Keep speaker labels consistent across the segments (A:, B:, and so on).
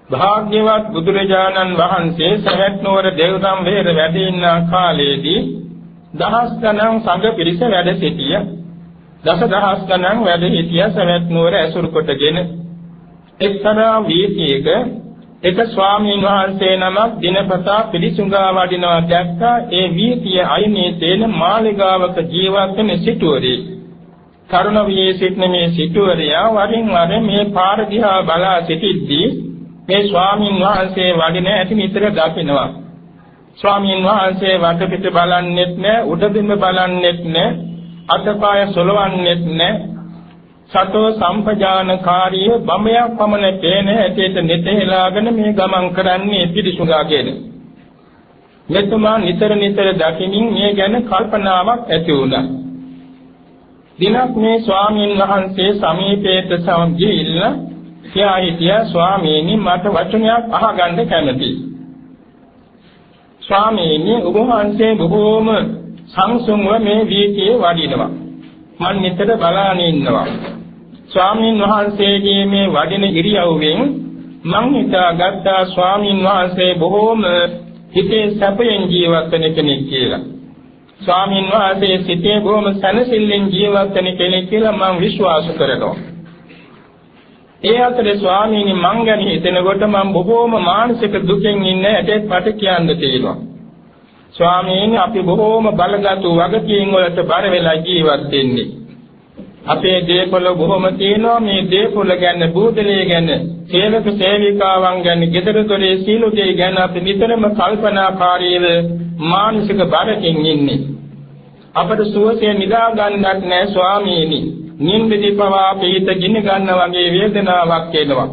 A: භාග්‍යවත් බුදුරජාණන් වහන්සේ සවැත් නුවර දේවදම් වේර වැඩ ඉන්න කාලයේදී දහස් ගණන් සංඝ පිරිස වැඩ සිටිය. දසදහස් ගණන් වැඩ සිටිය සවැත් නුවර ඇසුරු කොටගෙන එක්තරා වීථියක එක ස්වාමීන් වහන්සේ නමක් දිනපතා පිළිසුඟා වඩිනවා දැක්කා. ඒ වීථිය අයිනේ තේන මාලිගාවක ජීවත් වෙන සිටුවරේ කරුණ වියේ සිටින මේ සිටුවරයා වරින් වර මේ පාර දිහා බලා සිටිද්දී මේ ස්වාමීන් වහන්සේ වඩින ඇති නිතර දකිනවා. ස්වාමීන් වහන්සේ වටපිට බලන්නෙත් නැ, උඩබිම බලන්නෙත් නැ, අතපය සොලවන්නෙත් නැ. සතෝ සම්පජානකාරිය බඹයක් පමණ තේන ඇටේට නිතෙලාගෙන මේ ගමන් කරන්නේ පිළිසුඟාගෙන. මෙතුමා නිතර නිතර දකිමින් මේ ගැන කල්පනාවක් ඇති වුණා. දිනක් මේ ස්වාමීන් වහන්සේ සමීපයට සමගිල්ලා කියා හිටියා, ස්වාමීනි මට වචනයක් අහගන්න කැමතියි. ස්වාමීනි ඔබ වහන්සේ බොහෝම සංසුන්ව මේ වීථියේ වඩිනවා. මම නිතර බලාගෙන ඉන්නවා. ස්වාමීන් වහන්සේගේ මේ වඩින ඉරියව්වෙන් මං හිතාගත්තා ස්වාමීන් වහන්සේ බොහෝම හිතේ සැපයෙන් ජීවත් වෙන කෙනෙක් කියලා. ස්වාමීන් වහන්සේ සිතේ බොහෝම සැනසෙල්ලෙන් ජීවත් වෙන කෙනෙක් කියලා මම විශ්වාස කරනවා. ඒ අතරේ ස්වාමීනි මං ගැන හිතනකොට මම බොහෝම මානසික දුකෙන් ඉන්නේ ඇටත් මට කියන්න තියෙනවා. ස්වාමීනි අපි බොහෝම බලගත් වගකීම් වලට බර වෙලා ජීවත් වෙන්නේ. අපේ දේපොළ බොහොම තියෙනවා. මේ දේපොළ ගැන, බූදලේ ගැන, සේවක සේවිකාවන් ගැන, ගෙදර දොරේ සීළු දේ ගැන අපි නිතරම කල්පනාකාරීව මානසික බරකින් ඉන්නේ. අපට සුවසේ නිදා ගන්නත් නැහැ ස්වාමීනි. නින්දදී පවා පිට ගිනි ගන්න වගේ වේදනාවක් එනවා.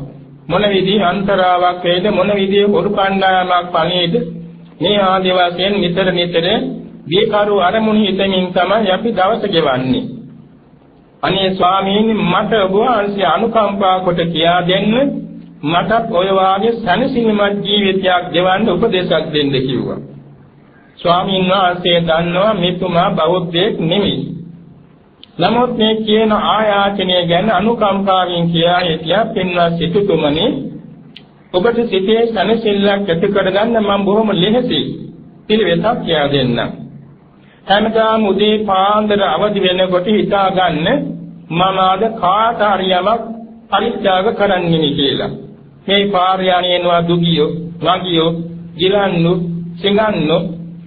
A: මොන විදිහේ අන්තරාවක් වේද, මොන විදිහේ හොරු කණ්ඩායමක් පණේද, මේ ආදී වශයෙන් නිතර දීකරු අරමුණු හිතමින් තමයි අපි දවස ගෙවන්නේ. අනේ ස්වාමීනි මට ඔබ වහන්සේ අනුකම්පා කොට කියා දෙන්න, මටත් ඔය වාගේ සැනසීමත් ජීවිතයක් ගෙවන්න උපදේශයක් දෙන්න කිව්වා. ස්වාමීන් වහන්සේ දන්නවා මෙතුමා බෞද්ධයෙක් නෙමෙයි. නමුත් මේ කියන ආයාචනය ගැන අනුකම්පාවෙන් කියා හිටියා, පින්වත් සිටුතුමනි ඔබට සිතේ සැනසෙල්ලක් ඇති කරගන්න මම බොහොම ලෙහෙසි පිළිවෙතක් කියා දෙන්නම්. හැමදාම උදේ පාන්දර අවදි වෙනකොට හිතා ගන්න මම අද කාට හරි යමක් පරිත්‍යාග කරන්නෙමි කියලා. මේ පාරයන්ේනවා දුගියෝ, වගියෝ, ගිලන්නු, සිඟන්නු,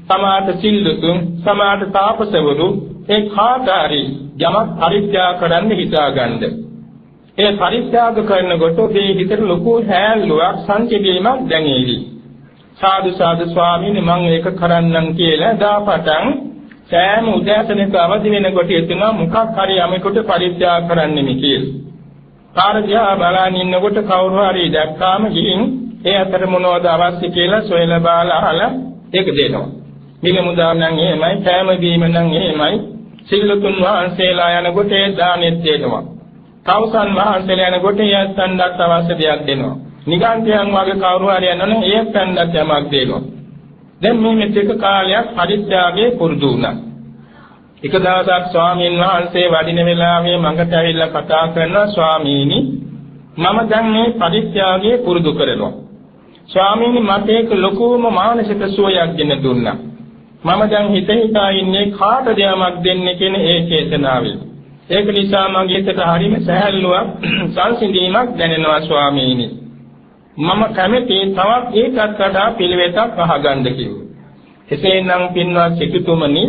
A: සමාත සිල්ලුතුන්, සමාත තාපසවරු ඒ කාට හරි යමක් පරිත්‍යාග කරන්න හිතා ගන්න. ඒ පරිත්‍යාග කරනකොට මේ හිතට ලොකු හැල්ලුවක්, සංසිඳීමක් දැනෙවි. සාදු සාදු ස්වාමීනි මම ඒක කරන්නම් කියලා දාපටන් සෑම උදෑසනක අවදි වෙනකොට එතුමා මොකක් හරි යමෙකුට පරිත්‍යාග කරන්නෙමි කියලා. කාර්යය බලන් ඉන්නකොට කවුරු හරි දැක්කාම ගිහින් ඒ අතර මොනවද අවශ්‍ය කියලා සොයලා බලලා අහලා ඒක දෙනවා. මිල මුදා නම් එහෙමයි, කෑම බීම නම් එහෙමයි. සිල්ලුතුන් වහන්සේලා යනකොට ඒ දානෙත් දෙනවා. කවුසන් වහන්සේලා යනකොට යස්සන්ඩත් අවශ්‍ය දෙයක් දෙනවා. නිගන්ඨයන් වගේ කවුරු හරි යනවනේ ඒ යස්සන්ඩත් යමක් දෙනවා. දැන් මේ මෙතෙක් කාලයක් පරිත්‍යාගයේ පුරුදු වුණා. එක දවසක් ස්වාමීන් වහන්සේ වඩින වෙලාවේ මඟට ඇවිල්ලා කතා කරනවා, ස්වාමීනි මම දැන් මේ පරිත්‍යාගයේ පුරුදු කරනවා. ස්වාමීනි මට ඒක ලොකුම මානසික සුවයක් ගෙන දුන්නා. මම දැන් හිතා ඉන්නේ කාටද යමක් දෙන්නේ කියන ඒ චේතනාවෙන්. ඒක නිසා මගේ හිතට හරිම සැහැල්ලුවක්, සංසිඳීමක් දැනෙනවා ස්වාමීනි. මම කැමති තවත් ඒකත් වඩා පිළිවෙතක් අහගන්න කිව්වා. එසේනම් පින්වත් සිටුතුමනි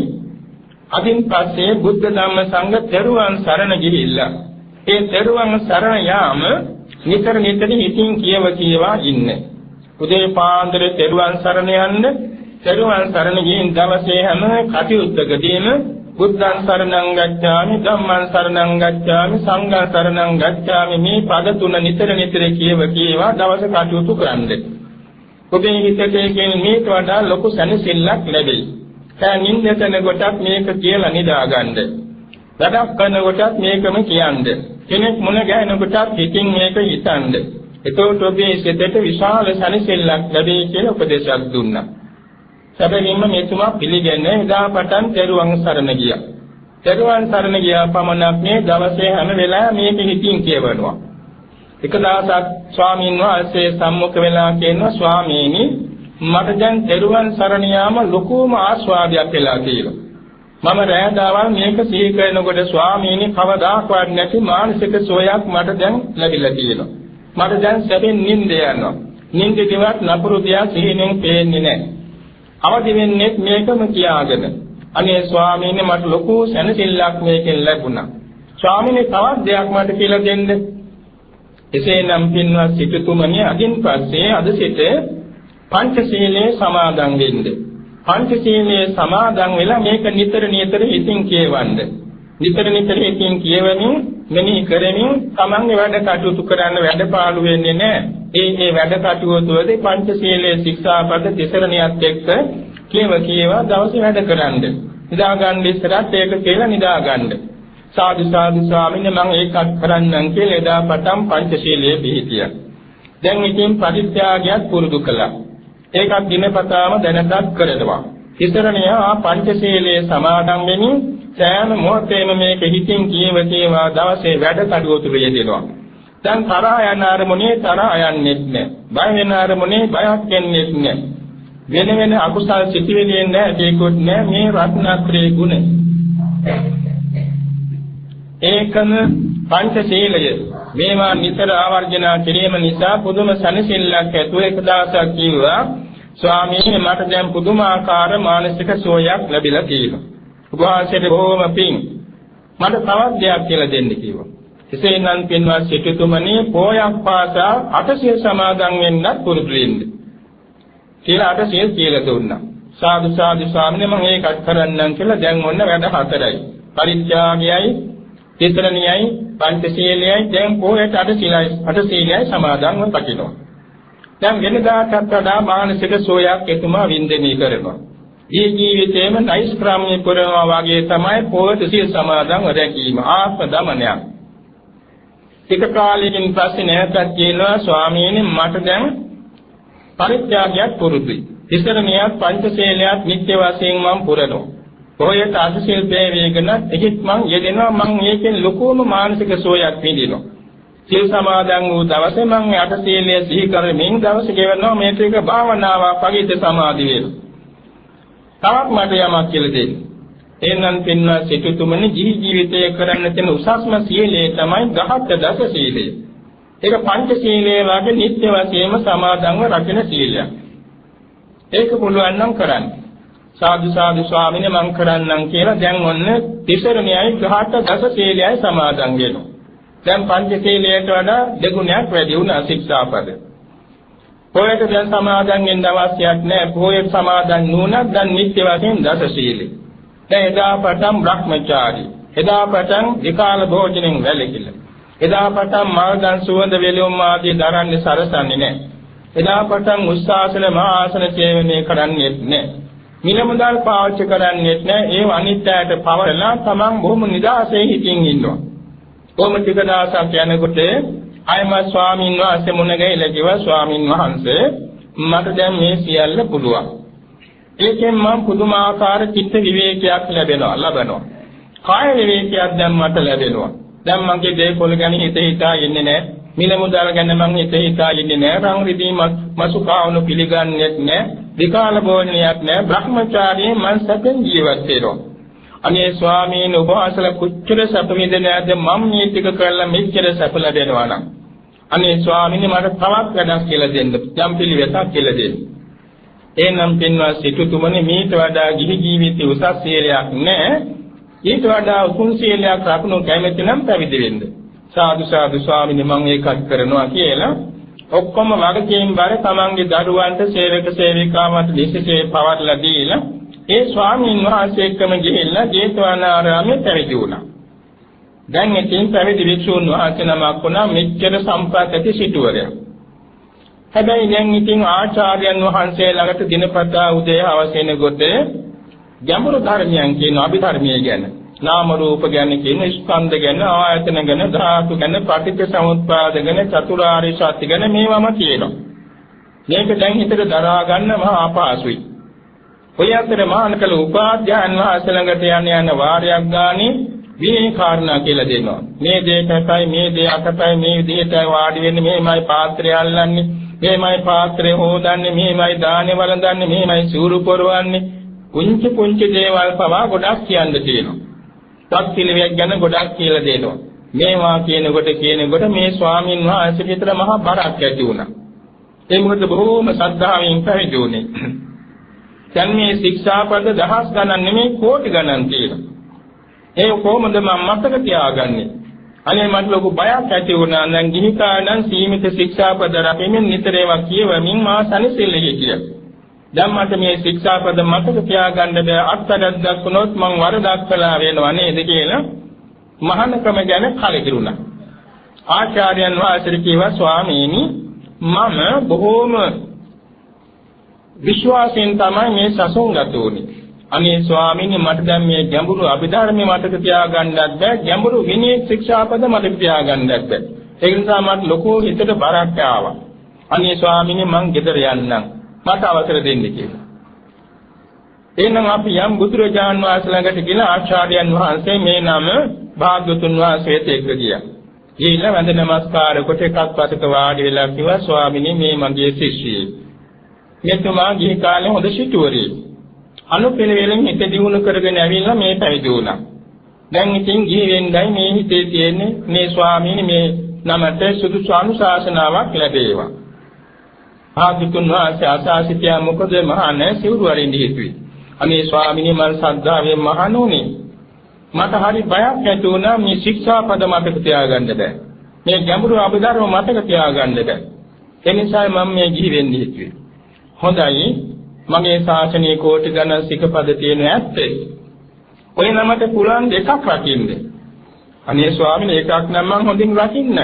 A: අදින් පස්සේ බුද්ධ ධම්ම සංඝ තෙරුවන් සරණ ගිහිල්ලා ඒ තෙරුවන් සරණ යාම නිතර හිතින් කියවා ඉන්නේ. උදේ පාන්දර තෙරුවන් සරණ යන්න, තෙරුවන් සරණ ගිහින් දවසේ හැම කටයුත්තකදීම බුද්ධං සරණං ගච්ඡාමි, ධම්මං සරණං ගච්ඡාමි, සංඝං සරණං ගච්ඡාමි මේ පද තුන නිතර කියවා දවස කටයුතු කරන්නේ. ඔබේ හිතේ කියන මේක වඩා ලොකු සැනසෙල්ලක් ලැබෙයි. දැන් නින්දතන කොටත් මේක කියලා නිදාගන්න. වැඩක් කරන කොටත් මේකම කියන්න. කෙනෙක් මුණ ගැහෙන කොටත් හිතින් මේක හිතන්න. එතකොට ඔබේ සිතට විශාල සැනසෙල්ලක් ලැබෙයි කියලා උපදේශයක් දුන්නා. සැබවින්ම මෙතුමා පිළිගන්නේ එදා පටන් තෙරුවන් සරණ ගියා. තෙරුවන් සරණ ගියා පමණක් මේ දවසේ හැම වෙලාවෙම මේක හිතින් කියවනවා. එක දවසක් ස්වාමීන් වහන්සේ සම්මුඛ වෙලා කියනවා ස්වාමීනි මට දැන් තෙරුවන් සරණ යාම ලොකුම ආස්වාදයක් වෙලා තියෙනවා. මම රැය දවල් මේක සිහි කරනකොට ස්වාමීනි කවදාකවත් නැති මානසික සුවයක් මට දැන් ලැබිලා තියෙනවා. මට දැන් සැපෙන් නිින්ද යනවා. නිින්ද දිවත් නපුරු දියා සිහිනෙන් පේන්නේ නැහැ. අවදි වෙන්නේ මේකම කියාගෙන. අනේ ස්වාමීනි මට ලොකු සැනසෙල්ලක් මේකෙන් ලැබුණා. ස්වාමීනි තවත් දෙයක් මට කියලා දෙන්න. එසේනම් පින්වත් සිටුතුමනි අදින් පස්සේ අද සිට පංචශීලයේ සමාදන් වෙන්න. පංචශීලයේ සමාදන් වෙලා මේක නිතර හිතින් කියවන්න. නිතර හිතින් කියවමින් මෙනෙහි කරමින් තමන්ගේ වැඩ කටයුතු කරන්න වැඩපාළු වෙන්නේ නැහැ. ඒ වැඩ කටයුතු වලදී පංචශීලයේ ශික්ෂාපද තිසරණියත් එක්ක කියව දවසේ වැඩ කරන්න. නිදා ගන්න ඉස්සරහට ඒක කියලා නිදා ගන්න. සාදු ස්වාමීනි මම ඒකත් කරන්නම් කියලා එදා පටන් පංචශීලයේ පිළිපදියා. දැන් ඉතින් පරිත්‍යාගයක් පුරුදු කළා. ඒකත් දිනපතාම දැනටත් කරනවා. තිසරණිය පංචශීලයේ සමාදන් වෙමින් සෑම මොහොතේම මේක හිතින් කියවා දවසේ වැඩ කටයුතු යෙදෙනවා. දැන් තරහ යන අරමුණේ තරහ යන්නේත් නැහැ. බය වෙන අරමුණේ බයක් වෙන්නේත් නැහැ. වෙන අකුසල් සිතිවිලි නැහැ ඒකොත් නැහැ මේ රත්නත්‍රයේ ගුණ. ඒකම පංචශීලය මේවා නිතර ආවර්ජනා කිරීම නිසා පුදුම සනසිල්ලක් ඇතුව එක දවසක් කිව්වා ස්වාමීනි මට දැන් පුදුමාකාර මානසික සුවයක් ලැබිලා තියෙනවා. ඔබ වහන්සේට බොහොම පිං මට තවත් දෙයක් කියලා දෙන්න කිව්වා. එසේනම් පින්වත් සිටුතුමනි පෝයක් පාසා අටසිල් සමාදන් වෙන්නත් පුරුදු වෙන්න. කියලා අටසිල් කියලා දුන්නා. සාදු ස්වාමීනි මම ඒකත් කරන්නම් කියලා දැන් ඔන්න වැඩ හතරයි. පරිත්‍යාගයයි තිසරණියයි පංචශීලයයි දැන් පොයට අටශීලයයි සමාදන්ව පටිනවා. දැන් වෙනදාටත් වඩා මානසික සෝයක් එතුමා වින්දනය කරනවා. මේ ජීවිතේම නෛෂ්ක්‍රාම්‍ය පුරනවා වගේ තමයි පොයට සීල් සමාදන්ව රැකීම ආත්ම දමනයක්. ටික කාලයකින් පස්සේ නැවතත් කියනවා ස්වාමීනි මට දැන් පරිත්‍යාගයක් පුරුදුයි. තිසරණියත් පංචශීලයත් නිත්‍ය වශයෙන් මම පුරනවා. ඔයත් අසසිල් වේගන එහිත් මං යෙදෙනවා මං මේකෙන් ලොකුම මානසික සෝයක් විඳිනවා. සිල් සමාදන් වූ දවසේ මං අටශීලයේ සිහි කරමින් දවස ගෙවනවා මේක එක භාවනාවක් පගිත සමාධි වේල. තවත් මට යමක් කියලා දෙන්න. එන්නම් පින්වත් සිටුතුමනි ජීවිතයේ කරන්න තියෙන උසස්ම සීලය තමයි ගහත් දස සීලය. ඒක පංචශීලයේ වගේ නිත්‍ය වශයෙන්ම සමාදන්ව රකින්න සීලයක්. ඒක පුළුවන් නම් කරන්න. සාදු ස්වාමීනි මං කරන්නම් කියලා දැන් ඔන්න තිසරණියයි ගහට දස සීලයයි සමාදන් වෙනවා. දැන් පංචශීලයට වඩා දෙගුණයක් වැඩි වුණා ශික්ෂාපද. පොයට දැන් සමාදන් වෙන්න අවශ්‍යයක් නැහැ. පොයට සමාදන් නුනත් දැන් නිත්‍ය වශයෙන් දස සීලයි. දැන් එදා පටන් බ්‍රහ්මචාරී. එදා පටන් විකාල භෝජනෙන් වැළකීලා. එදා පටන් මාර්ගන් සුවඳ වෙලොම් ආදී දරන්නේ සරසන්නේ නැහැ. එදා පටන් උස්සාසන මහා ආසන සේවනය කරන්නේ නැහැ. මිලමුදල් පාවිච්චි කරන්නේත් නැහැ. ඒ අනිත්‍යයට පවරලා තමන් බොහොම නිදාසේ හිතින් ඉන්නවා. කොහොම ටික දවසක් යනකොට අයම ස්වාමීන් වහන්සේ මුණ ගැහිලා කිව්වා ස්වාමීන් වහන්සේ මට දැන් මේ සියල්ල පුළුවන්. ඒකෙන් මම පුදුමාකාර චිත්ත විවේකයක් ලබනවා. කාය විවේකයක් දැන් මට ලැබෙනවා. දැන් මගේ දේපොළ ගැන හිතා ඉන්නේ නැහැ. මිලමුදල් ගැන මම හිතා ඉන්නේ නැහැ. රං රිදී මසු කාවණු පිළිගන්නේත් නැහැ. විකාල භෝජනයක් නැහැ. බ්‍රහ්මචාරී මං සැපෙන් ජීවත් වෙනවා. අනේ ස්වාමීන් වහන්සේ කුච්චර සැප විඳිනාද මම මේ ටික කරලා මෙච්චර සැප ලැබෙනවා නම් අනේ ස්වාමීන් මට තවත් වැඩක් කියලා දෙන්න. යම් පිළිවෙතක් කියලා දෙන්න. එනම් පින්වත් සිටුතුමනි මේට වඩා ගිහි ජීවිතේ උසස් සීලයක් නැහැ. ඊට වඩා උතුම් සීලයක් රැකුණු කැමැති නම් පැවිදි වෙන්න. සාදු ස්වාමීන් මම ඒකත් කරනවා කියලා ඔක්කොම වගකීම් බර තමන්ගේ දරුවන්ට සේවක සේවිකාවන්ට දෙසිසේ පවර්ලා දීලා ඒ ස්වාමීන් වහන්සේ එක්කම ගිහිල්ලා ජේතවනාරාමයේ පැවිදි වුණා. දැන් ඉතින් පැවිදි වික්ෂුන් වහන්සේ නමක් වුණා මෙච්චර සම්පත් ඇති සිටුවරයා. හැබැයි දැන් ඉතින් ආචාර්යයන් වහන්සේ ළඟට දිනපතා උදේ හවස එනකොට ගැඹුරු ධර්මයන් කියන අභිධර්මයේ ගැන නාම රූප ගැන කියන ස්කන්ධ ගැන ආයතන ගැන ධාතු ගැන පටිච්ච සමුප්පාද ගැන චතුරාර්ය සත්‍ය ගැන මේවම කියනවා. මේක දැන් හිතට දරා ගන්න මහා අපහසුයි. ඔය අතර මහානකල උපාධ්‍යයන් වහන්සේ ළඟට යන වාරයක් ගානේ මේ කාරණා කියලා දෙනවා. මේ දෙයටයි මේ දෙය අතපයි මේ විදිහටයි වාඩි වෙන්නේ, මේමයි පාත්‍රය අල්ලන්නේ, මේමයි පාත්‍රය හොදන්නේ, මේමයි දානේ වළඳන්නේ, මේමයි සූරු පොරවන්නේ. පුංචි පුංචි දේවල් පවා ගොඩක් කියන්න තියෙනවා. සත්පිළිවෙක් ගැන ගොඩක් කියලා දෙනවා. මේවා කියනකොට මේ ස්වාමීන් වහන්සේ විතර මහා බරක් ඇති වුණා. ඒ මොකද බොහෝම ශ්‍රද්ධාවෙන් පැවිදි වුණේ. දැන් මේ ශික්ෂාපද දහස් ගණන් නෙමෙයි කෝටි ගණන් තියෙනවා. ඒ කොහොමද මම මතක තියාගන්නේ? අනේ මට ලොකු බයක් ඇති වුණා. දැන් ගිහි කාලෙන් සීමිත ශික්ෂාපද රැකෙමින් නිතර ඒවා කියවමින් මා සනසෙල්ලේ හිටියා. දැන් මට මේ ශික්ෂාපද මතක තියාගන්න බෑ. අත්තරක් දක්වනොත් මං වරදක් කළා වෙනවා නේද කියලා මහානකම ගැන කලකිරුණා. ආචාර්යයන් වහන්සේ කිව්වා ස්වාමීනි මම බොහෝම විශ්වාසයෙන් තමයි මේ සසුන්ගත වුනේ. අනේ ස්වාමීනි මට දැන් මේ ගැඹුරු අභිධර්මයේ මතක තියාගන්නත් බෑ, ගැඹුරු විනය ශික්ෂාපද මතක තියාගන්නත් බෑ. ඒ නිසා මට ලොකු හිතට බරක් ආවා. අනේ ස්වාමීනි මං ගෙදර යන්නම්. මට අවසර දෙන්න කියලා. එහෙනම් අපි යම් බුදුරජාන් වහන්සේ ළඟට ගිහලා ආචාර්යයන් වහන්සේ මේ නම භාග්‍යවතුන් වහන්සේට එක්ක ගියා. ගිහිල්ලා වන්ද නමස්කාර කොට එකක් පසක වාඩි වෙලා කිව්වා ස්වාමීනි මේ මගේ ශිෂ්‍යයෙක්. මෙතුමා ගිහි කාලේ හොඳ සිටුවරයෙක්. අනුපිළිවෙලින් හිත දියුණු කරගෙන ඇවිල්ලා මේ පැවිදි වුණා. දැන් ඉතින් ගිහි වෙන්නයි මේ හිතේ තියෙන්නේ මේ ස්වාමීනි මේ නමට සුදුසු අනුශාසනාවක් ලැබේවා. භාග්‍යවතුන් වහන්සේ ආශාසිතියා මොකද මහානේ සිවුරු වරින්ද හිතුවේ. අනේ ස්වාමීනි මම ශ්‍රද්ධාවෙන් මහණුනේ. මට හරි බයක් ඇති වුණා මේ ශික්ෂාපද මතක තියාගන්න බෑ. මේ ගැඹුරු අභිධර්ම මතක තියාගන්න බෑ. ඒ නිසා මම මේ ගිහි වෙන්න හිතුවේ. හොඳයි මගේ ශාසනයේ කෝටි ගණන් සිකපද තියෙන ඇත්තේ. ඔය නමට පුරාන් දෙකක් රකින්න. අනේ ස්වාමීනි එකක් නම් මම හොඳින් රකින්න.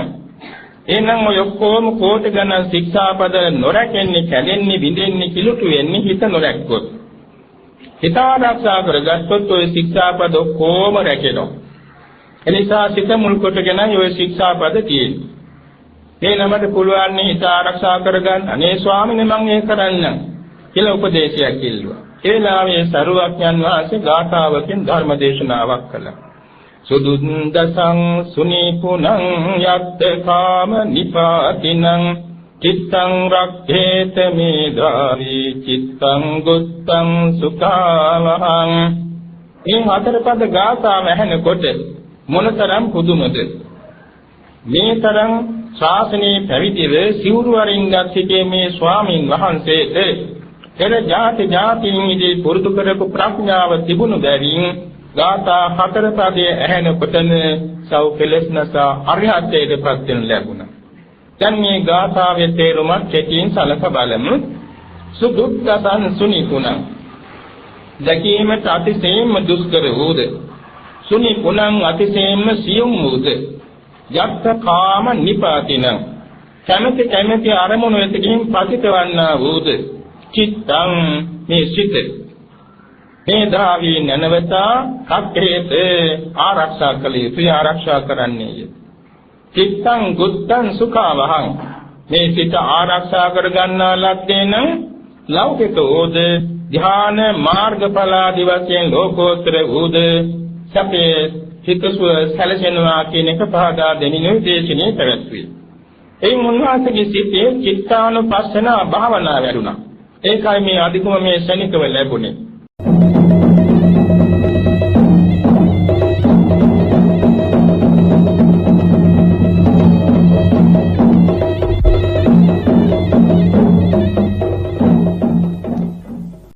A: එහෙනම් ඔය ඔක්කොම කෝටි ගණන් ශික්ෂාපද නොරැකෙන්නේ, කැඩෙන්නේ, බිඳෙන්නේ, කිලුටු වෙන්නේ හිත නොරැක්කොත්. හිත ආරක්ෂා කරගත්තොත් ඔය ශික්ෂාපද ඔක්කොම රැකෙනවා. එනිසා සිත මුල් කොටගෙන ඔය ශික්ෂාපද තියෙන්නේ. මේ නමට පුළුවන් හිත ආරක්ෂා කරගන්න. අනේ ස්වාමීනි මම ඒක කරන්නම් කියලා උපදේශයක් ඉල්ලුවා. ඒ වෙලාවේ සරුවඥන් වහන්සේ ගාථාවකින් ධර්ම දේශනාවක් කළා. සුදුන්දසං සුනීපුනං යත්ත කාම නිපාතිනං චිත්තං රක්ඛේත මේධාවි චිත්තං ගුත්තං සුඛාවහං. මේ හතර පද ගාථාව ඇහෙනකොට මොනතරම් පුදුමද? මේ තරම් ශාසනයේ පැවිදිව සිවුරු වරින්ගත් සිටේ මේ ස්වාමින් වහන්සේට පෙර ජාතියින්දී පුරුදු කරපු ප්‍රඥාව තිබුණු බැවින් ගාථා හතර පදයේ ඇහෙනකොටම සව් කෙලස්නස අරිහත්ත්වයට පත් වෙන ලැබුණා. දැන් මේ ගාථාවේ තේරුමත් කෙටියෙන් සලක බලමු. සුදුක්ඛසං සුනිපුනං දැකීමට අතිශයින්ම දුෂ්කර වූද, සුනිපුනං අතිශයින්ම සියුම් වූද, යත්ත කාම නිපාතිනං කැමැති අරමුණු වෙත ගිහින් පතිතවන්නා වූද, චිත්තං මේ සිත මේ ධාවී නනවතා කක්කේත ආරක්ෂා කළ යුතුය, ආරක්ෂා කරන්නේය. චිත්තං ගුත්තං සුඛාවහං මේ සිත ආරක්ෂා කරගන්නා ලද්දේ නම් ලෞකික වූද, ධ්‍යාන මාර්ගඵලාදී වශයෙන් ලෝකෝත්තර වූද සැපේ හිතසුව සැලසෙනවා කියන එක පහදා දෙමින් දේශනේ පැවැත්වුවේ. එයින් උන්වහන්සේගේ සිතේ චිත්තානුපස්සන භාවනාව වැඩුණා. ඒකයි මේ අධිකම මේ ශනිකව ලැබුණේ.